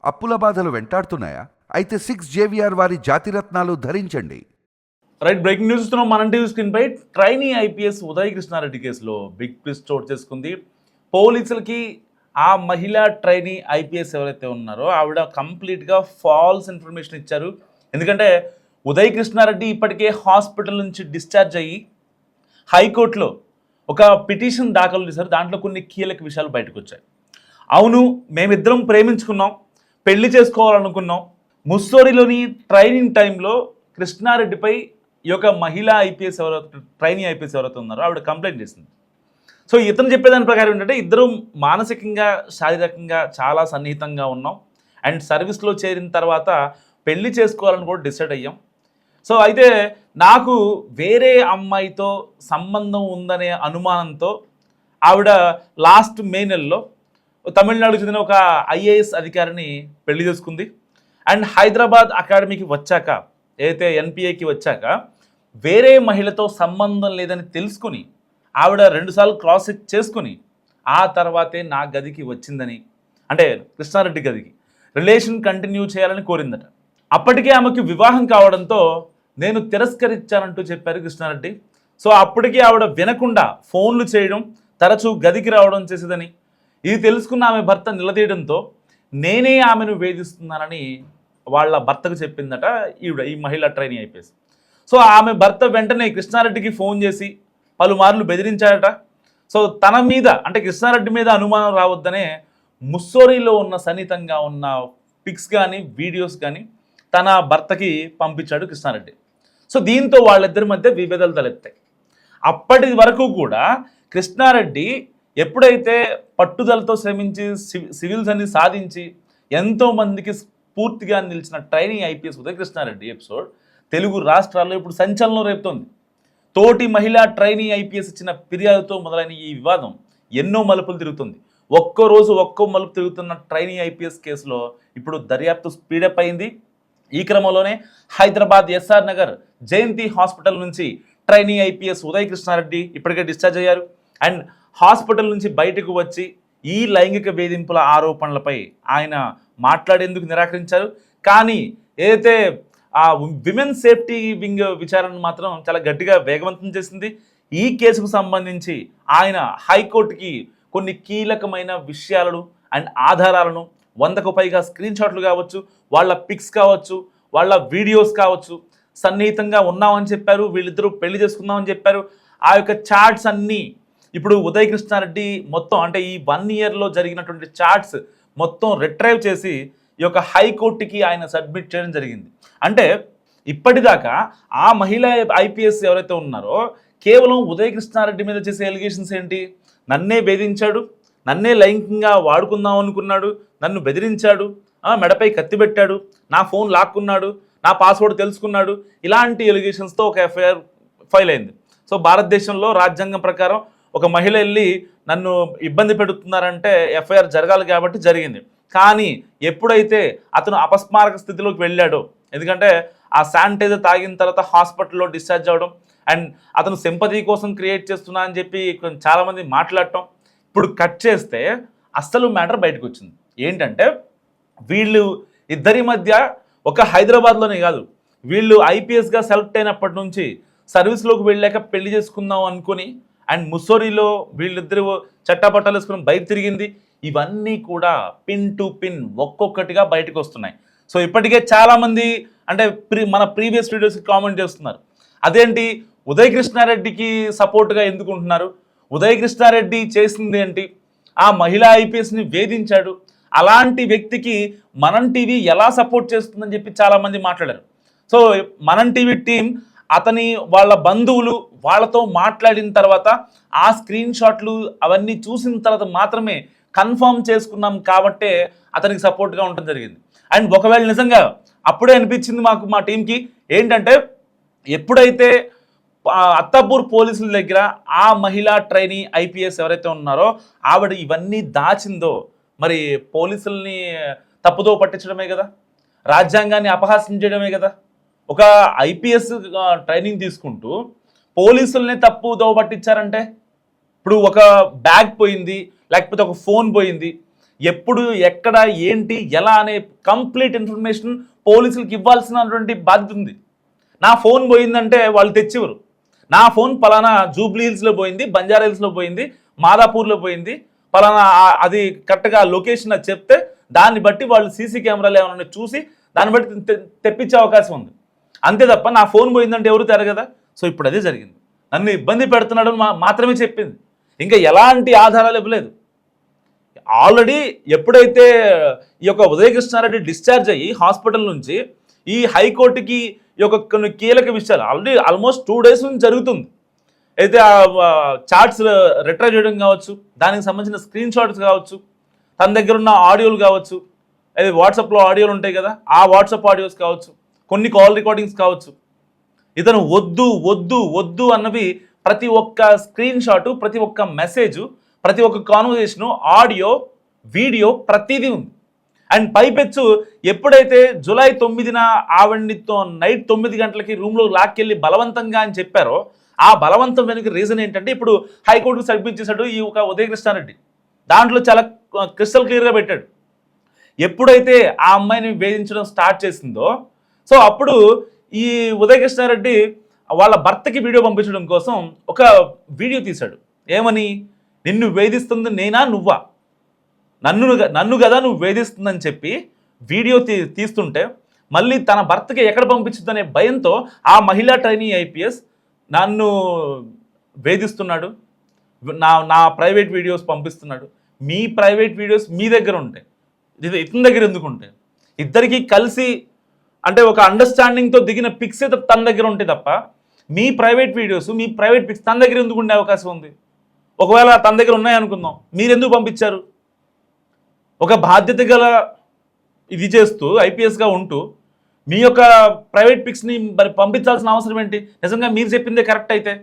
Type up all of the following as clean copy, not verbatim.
అప్పుల బాధలు వెంటాడుతున్నాయా? అయితే 6 JVR వారి జాతిరత్నాలు ధరించండి. రైట్, బ్రేకింగ్ న్యూస్ ఇస్తున్నాం. మన టీవీ స్క్రీన్ పై ట్రైనీ ఐపీఎస్ ఉదయ్ కృష్ణారెడ్డి కేసులో బిగ్ ట్విస్ట్ చోటు చేసుకుంది. పోలీసులకి ఆ మహిళా ట్రైనీ ఐపీఎస్ ఎవరైతే ఉన్నారో ఆవిడ కంప్లీట్గా ఫాల్స్ ఇన్ఫర్మేషన్ ఇచ్చారు. ఎందుకంటే ఉదయ్ కృష్ణారెడ్డి ఇప్పటికే హాస్పిటల్ నుంచి డిశ్చార్జ్ అయ్యి హైకోర్టులో ఒక పిటిషన్ దాఖలు చేశారు. దాంట్లో కొన్ని కీలక విషయాలు బయటకు వచ్చాయి. అవును, మేమిద్దరం ప్రేమించుకున్నాం, పెళ్లి చేసుకోవాలనుకున్నాం. ముస్సోరిలోని ట్రైనింగ్ టైంలో కృష్ణారెడ్డిపై ఈ యొక్క మహిళా ఐపీఎస్ ఎవరైతే ట్రైనీ ఐపీఎస్ ఎవరైతే ఉన్నారో ఆవిడ కంప్లైంట్ చేసింది. సో ఇతను చెప్పేదాని ప్రకారం ఏంటంటే ఇద్దరు మానసికంగా శారీరకంగా చాలా సన్నిహితంగా ఉన్నాం అండ్ సర్వీస్లో చేరిన తర్వాత పెళ్లి చేసుకోవాలని కూడా డిసైడ్ అయ్యాం. సో అయితే నాకు వేరే అమ్మాయితో సంబంధం ఉందనే అనుమానంతో ఆవిడ లాస్ట్ మే నెలలో తమిళనాడుకు చెందిన ఒక ఐఏఎస్ అధికారిని పెళ్లి చేసుకుంది. అండ్ హైదరాబాద్ అకాడమీకి వచ్చాక, ఏదైతే ఎన్పిఏకి వచ్చాక వేరే మహిళతో సంబంధం లేదని తెలుసుకుని ఆవిడ 2 సార్లు క్రాస్ చెక్ చేసుకుని ఆ తర్వాతే నా గదికి వచ్చిందని, అంటే కృష్ణారెడ్డి గదికి రిలేషన్ కంటిన్యూ చేయాలని కోరిందట. అప్పటికే ఆమెకు వివాహం కావడంతో నేను తిరస్కరించానంటూ చెప్పారు కృష్ణారెడ్డి. సో అప్పటికే ఆవిడ వినకుండా ఫోన్లు చేయడం, తరచూ గదికి రావడం చేసేదని, ఇది తెలుసుకున్న ఆమె భర్త నిలదీయడంతో నేనే ఆమెను వేధిస్తున్నానని వాళ్ళ భర్తకు చెప్పిందట ఈ మహిళా ట్రైనీ ఐపీఎస్. సో ఆమె భర్త వెంటనే కృష్ణారెడ్డికి ఫోన్ చేసి పలుమార్లు బెదిరించాడట. సో తన మీద, అంటే కృష్ణారెడ్డి మీద అనుమానం రావద్దనే ముస్సోరిలో ఉన్న సన్నిహితంగా ఉన్న పిక్స్ కానీ వీడియోస్ కానీ తన భర్తకి పంపించాడు కృష్ణారెడ్డి. సో దీంతో వాళ్ళిద్దరి మధ్య విభేదాలు తలెత్తాయి. అప్పటి వరకు కూడా కృష్ణారెడ్డి ఎప్పుడైతే పట్టుదలతో శ్రమించి సివిల్స్ అన్ని సాధించి ఎంతోమందికి స్ఫూర్తిగా నిలిచిన trainee IPS Uday Krishna Reddy episode Telugu రాష్ట్రాల్లో ఇప్పుడు సంచలనం రేపుతోంది. తోటి మహిళా ట్రైనీ ఐపీఎస్ ఇచ్చిన ఫిర్యాదుతో మొదలైన ఈ వివాదం ఎన్నో మలుపులు తిరుగుతుంది. ఒక్కో రోజు ఒక్కో మలుపు తిరుగుతున్న ట్రైనీ ఐపీఎస్ కేసులో ఇప్పుడు దర్యాప్తు స్పీడప్ అయింది. ఈ క్రమంలోనే హైదరాబాద్ ఎస్ఆర్ నగర్ జయంతి హాస్పిటల్ నుంచి ట్రైనీ ఐపీఎస్ ఉదయ్ కృష్ణారెడ్డి ఇప్పటికే డిశ్చార్జ్ అయ్యారు. అండ్ హాస్పిటల్ నుంచి బయటకు వచ్చి ఈ లైంగిక వేధింపుల ఆరోపణలపై ఆయన మాట్లాడేందుకు నిరాకరించారు. కానీ ఏదైతే ఆ విమెన్ సేఫ్టీ వింగ్ విచారణ మాత్రం చాలా గట్టిగా వేగవంతం చేసింది. ఈ కేసుకు సంబంధించి ఆయన హైకోర్టుకి కొన్ని కీలకమైన విషయాలను అండ్ ఆధారాలను 100కు పైగా స్క్రీన్ షాట్లు కావచ్చు, వాళ్ళ పిక్స్ కావచ్చు, వాళ్ళ వీడియోస్ కావచ్చు, సన్నిహితంగా ఉన్నామని చెప్పారు, వీళ్ళిద్దరూ పెళ్లి చేసుకుందామని చెప్పారు. ఆ యొక్క చాట్స్ అన్నీ ఇప్పుడు ఉదయ్ కృష్ణారెడ్డి మొత్తం, అంటే ఈ 1 ఇయర్లో జరిగినటువంటి చాట్స్ మొత్తం రిట్రైవ్ చేసి ఈ యొక్క హైకోర్టుకి ఆయన సబ్మిట్ చేయడం జరిగింది. అంటే ఇప్పటిదాకా ఆ మహిళా ఐపీఎస్ ఎవరైతే ఉన్నారో కేవలం ఉదయ్ కృష్ణారెడ్డి మీద చేసే ఎలిగేషన్స్ ఏంటి? నన్నే వేధించాడు, నన్నే లైంగికంగా వాడుకుందాం అనుకున్నాడు, నన్ను బెదిరించాడు, మెడపై కత్తి పెట్టాడు, నా ఫోన్ లాక్కున్నాడు, నా పాస్వర్డ్ తెలుసుకున్నాడు, ఇలాంటి ఎలిగేషన్స్తో ఒక ఎఫ్ఐఆర్ ఫైల్ అయింది. సో భారతదేశంలో రాజ్యాంగం ప్రకారం ఒక మహిళ వెళ్ళి నన్ను ఇబ్బంది పెడుతున్నారంటే ఎఫ్ఐఆర్ జరగాలి కాబట్టి జరిగింది. కానీ ఎప్పుడైతే అతను అపస్మారక స్థితిలోకి వెళ్ళాడో, ఎందుకంటే ఆ శానిటైజర్ తాగిన తర్వాత హాస్పిటల్లో డిశ్చార్జ్ అవ్వడం అండ్ అతను సింపతి కోసం క్రియేట్ చేస్తున్నా అని చెప్పి చాలామంది మాట్లాడటం, ఇప్పుడు కట్ చేస్తే అస్సలు మ్యాటర్ బయటకు వచ్చింది. ఏంటంటే వీళ్ళు ఇద్దరి మధ్య ఒక హైదరాబాద్లోనే కాదు, వీళ్ళు ఐపీఎస్గా సెలెక్ట్ అయినప్పటి నుంచి సర్వీస్లోకి వెళ్ళాక పెళ్లి చేసుకుందాం అనుకుని అండ్ ముస్సోరిలో వీళ్ళిద్దరు చట్టాపట్టాలు వేసుకుని బయట తిరిగింది. ఇవన్నీ కూడా పిన్ టు పిన్ ఒక్కొక్కటిగా బయటకు వస్తున్నాయి. సో ఇప్పటికే చాలామంది అంటే మన ప్రీవియస్ వీడియోస్కి కామెంట్ చేస్తున్నారు, అదేంటి ఉదయ్ కృష్ణారెడ్డికి సపోర్ట్గా ఎందుకు ఉంటున్నారు, ఉదయ్ కృష్ణారెడ్డి చేసింది ఏంటి, ఆ మహిళా ఐపీఎస్ని వేధించాడు, అలాంటి వ్యక్తికి మనం టీవీ ఎలా సపోర్ట్ చేస్తుందని చెప్పి చాలామంది మాట్లాడారు. సో మనం టీవీ టీం అతని వాళ్ళ బంధువులు వాళ్ళతో మాట్లాడిన తర్వాత ఆ స్క్రీన్ షాట్లు అవన్నీ చూసిన తర్వాత మాత్రమే కన్ఫర్మ్ చేసుకున్నాం కాబట్టే అతనికి సపోర్ట్గా ఉండడం జరిగింది. అండ్ ఒకవేళ నిజంగా అప్పుడే అనిపించింది మాకు, మా టీంకి ఏంటంటే ఎప్పుడైతే అత్తాపూర్ పోలీసుల దగ్గర ఆ మహిళా ట్రైనీ ఐపీఎస్ ఎవరైతే ఉన్నారో ఆవిడ ఇవన్నీ దాచిందో, మరి పోలీసుల్ని తప్పుదో పట్టించడమే కదా, రాజ్యాంగాన్ని అపహాసించడమే కదా. ఒక ఐపీఎస్ ట్రైనింగ్ తీసుకుంటూ పోలీసుల్ని తప్పుదో పట్టించారంటే, ఇప్పుడు ఒక బ్యాగ్ పోయింది, లేకపోతే ఒక ఫోన్ పోయింది, ఎప్పుడు ఎక్కడ ఏంటి ఎలా అనే కంప్లీట్ ఇన్ఫర్మేషన్ పోలీసులకు ఇవ్వాల్సినటువంటి బాధ్యత ఉంది. నా ఫోన్ పోయిందంటే వాళ్ళు తెచ్చివ్వరు. నా ఫోన్ పలానా జూబ్లీ హిల్స్లో పోయింది, బంజారా హిల్స్లో పోయింది, మాదాపూర్లో పోయింది, పలానా అది కరెక్ట్గా లొకేషన్ అది చెప్తే దాన్ని బట్టి వాళ్ళు సీసీ కెమెరాలు ఏమైనా చూసి దాన్ని బట్టి తెప్పించే అవకాశం ఉంది. అంతే తప్ప నా ఫోన్ పోయిందంటే ఎవరు తెర కదా. సో ఇప్పుడు అదే జరిగింది. నన్ను ఇబ్బంది పెడుతున్నాడు మాత్రమే చెప్పింది, ఇంకా ఎలాంటి ఆధారాలు ఇవ్వలేదు. ఆల్రెడీ ఎప్పుడైతే ఈ యొక్క ఉదయకృష్ణారెడ్డి డిశ్చార్జ్ అయ్యి హాస్పిటల్ నుంచి ఈ హైకోర్టుకి ఈ యొక్క కొన్ని కీలక విషయాలు ఆల్రెడీ ఆల్మోస్ట్ 2 days నుంచి జరుగుతుంది. అయితే ఆ చార్ట్స్ రిట్రైవ్ చేయడం కావచ్చు, దానికి సంబంధించిన స్క్రీన్ షాట్స్ కావచ్చు, తన దగ్గర ఉన్న ఆడియోలు కావచ్చు, అయితే వాట్సాప్లో ఆడియోలు ఉంటాయి కదా, ఆ వాట్సాప్ ఆడియోస్ కావచ్చు, కొన్ని కాల్ రికార్డింగ్స్ కావచ్చు. ఇతను వద్దు వద్దు వద్దు అన్నవి ప్రతి ఒక్క స్క్రీన్ షాటు, ప్రతి ఒక్క మెసేజు, ప్రతి ఒక్క కాన్వర్జేషను, ఆడియో, వీడియో ప్రతిదీ ఉంది. అండ్ పైపెచ్చు ఎప్పుడైతే జూలై 9న ఆవిడనితో నైట్ 9 గంటలకి రూమ్లో లాక్కెళ్ళి బలవంతంగా అని చెప్పారో, ఆ బలవంతం వెనుక రీజన్ ఏంటంటే ఇప్పుడు హైకోర్టుకు సబ్మిట్ చేశాడు ఈ ఒక ఉదయకృష్ణారెడ్డి. దాంట్లో చాలా క్రిస్టల్ క్లియర్గా పెట్టాడు. ఎప్పుడైతే ఆ అమ్మాయిని వేధించడం స్టార్ట్ చేసిందో, సో అప్పుడు ఈ ఉదయకృష్ణారెడ్డి వాళ్ళ భర్తకి వీడియో పంపించడం కోసం ఒక వీడియో తీశాడు. ఏమని, నిన్ను వేధిస్తుంది నేనా నువ్వా, నన్ను కదా నువ్వు వేధిస్తుందని చెప్పి వీడియో తీస్తుంటే మళ్ళీ తన భర్తకి ఎక్కడ పంపించుద్దనే భయంతో ఆ మహిళా ట్రైనీ ఐపీఎస్ నన్ను వేధిస్తున్నాడు, నా ప్రైవేట్ వీడియోస్ పంపిస్తున్నాడు. మీ ప్రైవేట్ వీడియోస్ మీ దగ్గర ఉంటాయి, ఇతని దగ్గర ఎందుకు ఉంటాయి? ఇద్దరికీ కలిసి అంటే ఒక అండర్స్టాండింగ్తో దిగిన పిక్స్ అయితే తన దగ్గర ఉంటాయి తప్ప మీ ప్రైవేట్ వీడియోస్, మీ ప్రైవేట్ పిక్స్ తన దగ్గర ఎందుకు ఉండే అవకాశం ఉంది? ఒకవేళ తన దగ్గర ఉన్నాయనుకుందాం, మీరెందుకు పంపించారు? ఒక బాధ్యత గల ఇది చేస్తూ ఐపీఎస్గా ఉంటూ మీ యొక్క ప్రైవేట్ పిక్స్ని మరి పంపించాల్సిన అవసరం ఏంటి? నిజంగా మీరు చెప్పిందే కరెక్ట్ అయితే.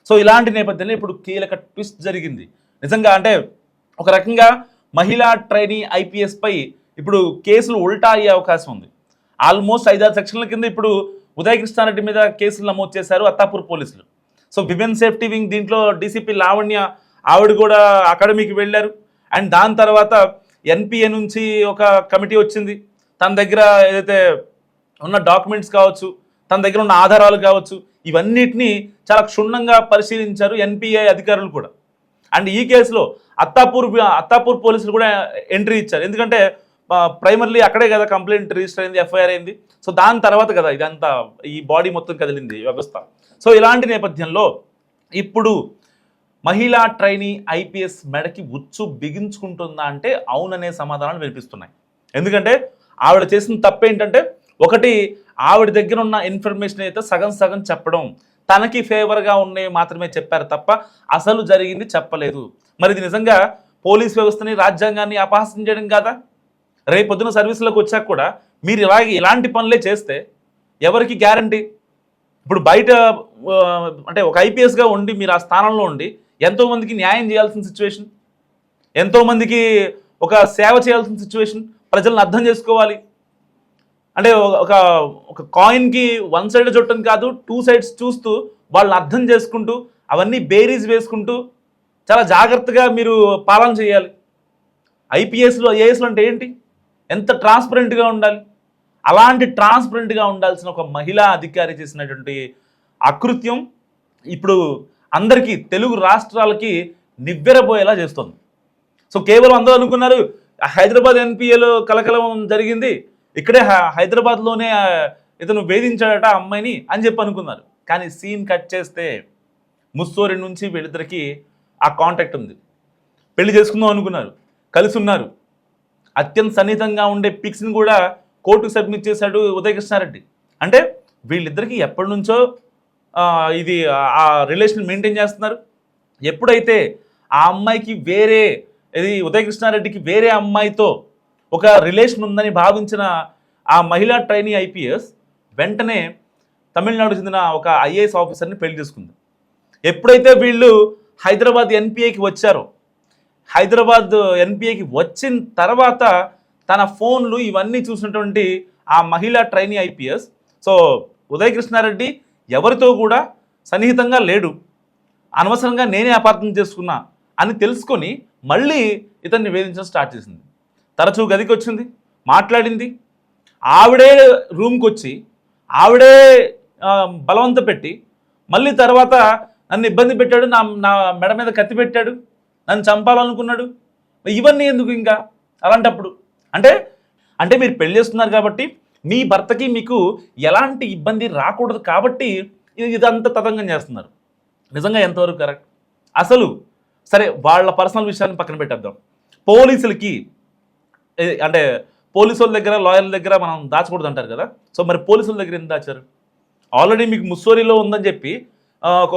సో ఇలాంటి నేపథ్యంలో ఇప్పుడు కీలక ట్విస్ట్ జరిగింది నిజంగా. అంటే ఒక రకంగా మహిళా ట్రైనీ ఐపీఎస్ పై ఇప్పుడు కేసులు ఉల్టా అయ్యే అవకాశం ఉంది. ఆల్మోస్ట్ 5-6 సెక్షన్ల కింద ఇప్పుడు ఉదయకృష్ణారెడ్డి మీద కేసులు నమోదు చేశారు అత్తాపూర్ పోలీసులు. సో విమెన్ సేఫ్టీ వింగ్ దీంట్లో డీసీపీ లావణ్య ఆవిడ కూడా అకాడమీకి వెళ్ళారు. అండ్ దాని తర్వాత ఎన్పిఏ నుంచి ఒక కమిటీ వచ్చింది. తన దగ్గర ఏదైతే ఉన్న డాక్యుమెంట్స్ కావచ్చు, తన దగ్గర ఉన్న ఆధారాలు కావచ్చు, ఇవన్నిటినీ చాలా క్షుణ్ణంగా పరిశీలించారు ఎన్పిఏ అధికారులు కూడా. అండ్ ఈ కేసులో అత్తాపూర్ పోలీసులు కూడా ఎంట్రీ ఇచ్చారు. ఎందుకంటే ప్రైమర్లీ అక్కడే కదా కంప్లైంట్ రిజిస్టర్ అయింది, ఎఫ్ఐఆర్ అయింది. సో దాని తర్వాత కదా ఇదంతా ఈ బాడీ మొత్తం కదిలింది వ్యవస్థ. సో ఇలాంటి నేపథ్యంలో ఇప్పుడు మహిళా ట్రైనీ ఐపీఎస్ మెడకి ఉచ్చు బిగించుకుంటుందా అంటే అవుననే సమాధానాలు వినిపిస్తున్నాయి. ఎందుకంటే ఆవిడ చేసిన తప్పేంటంటే, ఒకటి ఆవిడ దగ్గర ఉన్న ఇన్ఫర్మేషన్ అయితే సగం చెప్పడం, తనకి ఫేవర్గా ఉన్నవి మాత్రమే చెప్పారు తప్ప అసలు జరిగింది చెప్పలేదు. మరి ఇది నిజంగా పోలీస్ వ్యవస్థని, రాజ్యాంగాన్ని అపహాస్యం చేయడం కాదా? రేపొద్దున సర్వీసులోకి వచ్చాక కూడా మీరు ఇలాంటి పనులే చేస్తే ఎవరికి గ్యారంటీ? ఇప్పుడు బయట అంటే ఒక ఐపీఎస్గా ఉండి మీరు ఆ స్థానంలో ఉండి ఎంతోమందికి న్యాయం చేయాల్సిన సిచ్యువేషన్, ఎంతోమందికి ఒక సేవ చేయాల్సిన సిచ్యువేషన్, ప్రజలను అర్థం చేసుకోవాలి. అంటే ఒక కాయిన్కి 1 సైడ్ చుట్టం కాదు, 2 sides చూస్తూ వాళ్ళని అర్థం చేసుకుంటూ అవన్నీ బేరీజ్ వేసుకుంటూ చాలా జాగ్రత్తగా మీరు పాలన చేయాలి. ఐపీఎస్లో ఐఏఎస్లో అంటే ఏంటి, ఎంత ట్రాన్స్పరెంట్గా ఉండాలి. అలాంటి ట్రాన్స్పరెంట్గా ఉండాల్సిన ఒక మహిళా అధికారి చేసినటువంటి అకృత్యం ఇప్పుడు అందరికీ తెలుగు రాష్ట్రాలకి నివ్వెరపోయేలా చేస్తుంది. సో కేవలం అందరూ అనుకున్నారు హైదరాబాద్ ఎన్పిఏలో కలకలం జరిగింది, ఇక్కడే హైదరాబాద్లోనే ఇతను వేధించాడట అమ్మాయిని అని చెప్పి అనుకున్నారు. కానీ సీన్ కట్ చేస్తే ముస్సోరి నుంచి వీళ్ళిద్దరికి ఆ కాంటాక్ట్ ఉంది, పెళ్లి చేసుకుందాం అనుకున్నారు, కలిసి ఉన్నారు. అత్యంత సన్నిహితంగా ఉండే పిక్స్ని కూడా కోర్టుకు సబ్మిట్ చేశాడు ఉదయకృష్ణారెడ్డి. అంటే వీళ్ళిద్దరికీ ఎప్పటి నుంచో ఇది ఆ రిలేషన్ మెయింటైన్ చేస్తున్నారు. ఎప్పుడైతే ఆ అమ్మాయికి ఉదయకృష్ణారెడ్డికి వేరే అమ్మాయితో ఒక రిలేషన్ ఉందని భావించిన ఆ మహిళా ట్రైనీ ఐపీఎస్ వెంటనే తమిళనాడుకు చెందిన ఒక ఐఏఎస్ ఆఫీసర్ని పెళ్లి చేసుకుంది. ఎప్పుడైతే వీళ్ళు హైదరాబాద్ ఎన్పిఏకి వచ్చారో, హైదరాబాద్ ఎన్పిఏకి వచ్చిన తర్వాత తన ఫోన్లు ఇవన్నీ చూసినటువంటి ఆ మహిళా ట్రైనీ ఐపీఎస్, సో ఉదయకృష్ణారెడ్డి ఎవరితో కూడా సన్నిహితంగా లేడు, అనవసరంగా నేనే అపార్థం చేసుకున్నా అని తెలుసుకొని మళ్ళీ ఇతన్ని వేధించడం స్టార్ట్ చేసింది. తరచూ గదికి వచ్చింది, మాట్లాడింది. ఆవిడే రూమ్కి వచ్చి ఆవిడే బలవంత పెట్టి మళ్ళీ తర్వాత నన్ను ఇబ్బంది పెట్టాడు, నా నా మెడ మీద కత్తి పెట్టాడు, నన్ను చంపాలనుకున్నాడు. ఇవన్నీ ఎందుకు ఇంకా అలాంటప్పుడు? అంటే అంటే మీరు పెళ్లి చేస్తున్నారు కాబట్టి మీ భర్తకి మీకు ఎలాంటి ఇబ్బంది రాకూడదు కాబట్టి ఇదంతా తతంగం చేస్తున్నారు. నిజంగా ఎంతవరకు కరెక్ట్? అసలు సరే, వాళ్ళ పర్సనల్ విషయాన్ని పక్కన పెట్టేద్దాం. పోలీసులకి అంటే పోలీసు వాళ్ళ దగ్గర, లాయర్ల దగ్గర మనం దాచకూడదు అంటారు కదా. సో మరి పోలీసుల దగ్గర ఎందుకు దాచారు? ఆల్రెడీ మీకు ముస్సోరీలో ఉందని చెప్పి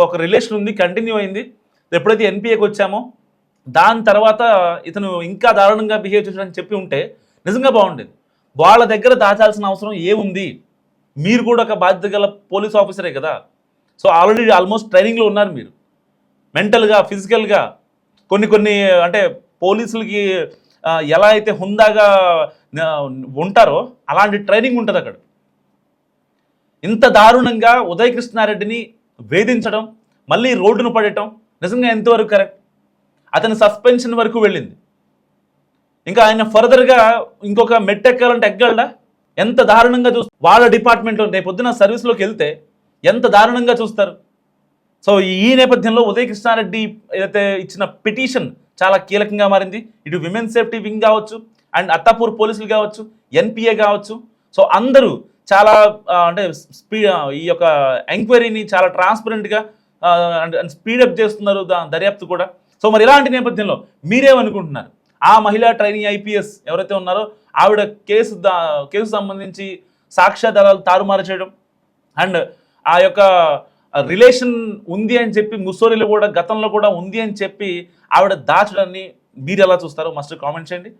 ఒక రిలేషన్ ఉంది, కంటిన్యూ అయింది. ఎప్పుడైతే ఎన్పిఏకి వచ్చామో దాని తర్వాత ఇతను ఇంకా దారుణంగా బిహేవ్ చేశాడని చెప్పి ఉంటే నిజంగా బాగుండేది. వాళ్ళ దగ్గర దాచాల్సిన అవసరం ఏముంది? మీరు కూడా ఒక బాధ్యత గల పోలీస్ ఆఫీసరే కదా. సో ఆల్రెడీ ఆల్మోస్ట్ ట్రైనింగ్లో ఉన్నారు మీరు, మెంటల్గా, ఫిజికల్గా. కొన్ని అంటే పోలీసులకి ఎలా అయితే హుందాగా ఉంటారో అలాంటి ట్రైనింగ్ ఉంటుంది అక్కడ. ఇంత దారుణంగా ఉదయ్ కృష్ణారెడ్డిని వేధించడం, మళ్ళీ రోడ్డును పడటం నిజంగా ఎంతవరకు కరెక్ట్? అతని సస్పెన్షన్ వరకు వెళ్ళింది. ఇంకా ఆయన ఫర్దర్గా ఇంకొక మెట్టెక్కాలంటే ఎక్కగలడా? ఎంత దారుణంగా చూస్తారు వాళ్ళ డిపార్ట్మెంట్లో. రేపొద్దున సర్వీస్లోకి వెళ్తే ఎంత దారుణంగా చూస్తారు. సో ఈ నేపథ్యంలో ఉదయ్ కృష్ణారెడ్డి ఏదైతే ఇచ్చిన పిటిషన్ చాలా కీలకంగా మారింది. ఇటు విమెన్ సేఫ్టీ వింగ్ కావచ్చు, అండ్ అత్తాపూర్ పోలీసులు కావచ్చు, ఎన్పిఏ కావచ్చు. సో అందరూ చాలా అంటే ఈ యొక్క ఎంక్వైరీని చాలా ట్రాన్స్పరెంట్గా స్పీడప్ చేస్తున్నారు, దర్యాప్తు కూడా. సో మరి ఇలాంటి నేపథ్యంలో మీరేమనుకుంటున్నారు? ఆ మహిళా ట్రైనీ ఐపీఎస్ ఎవరైతే ఉన్నారో ఆవిడ కేసు సంబంధించి సాక్ష్యాధారాలు తారుమారు చేయడం, అండ్ ఆ యొక్క రిలేషన్ ఉంది అని చెప్పి ముస్సోరీలో కూడా గతంలో కూడా ఉంది అని చెప్పి ఆవిడ దాచడాన్ని మీరు ఎలా చూస్తారో మస్ట్ కామెంట్ చేయండి.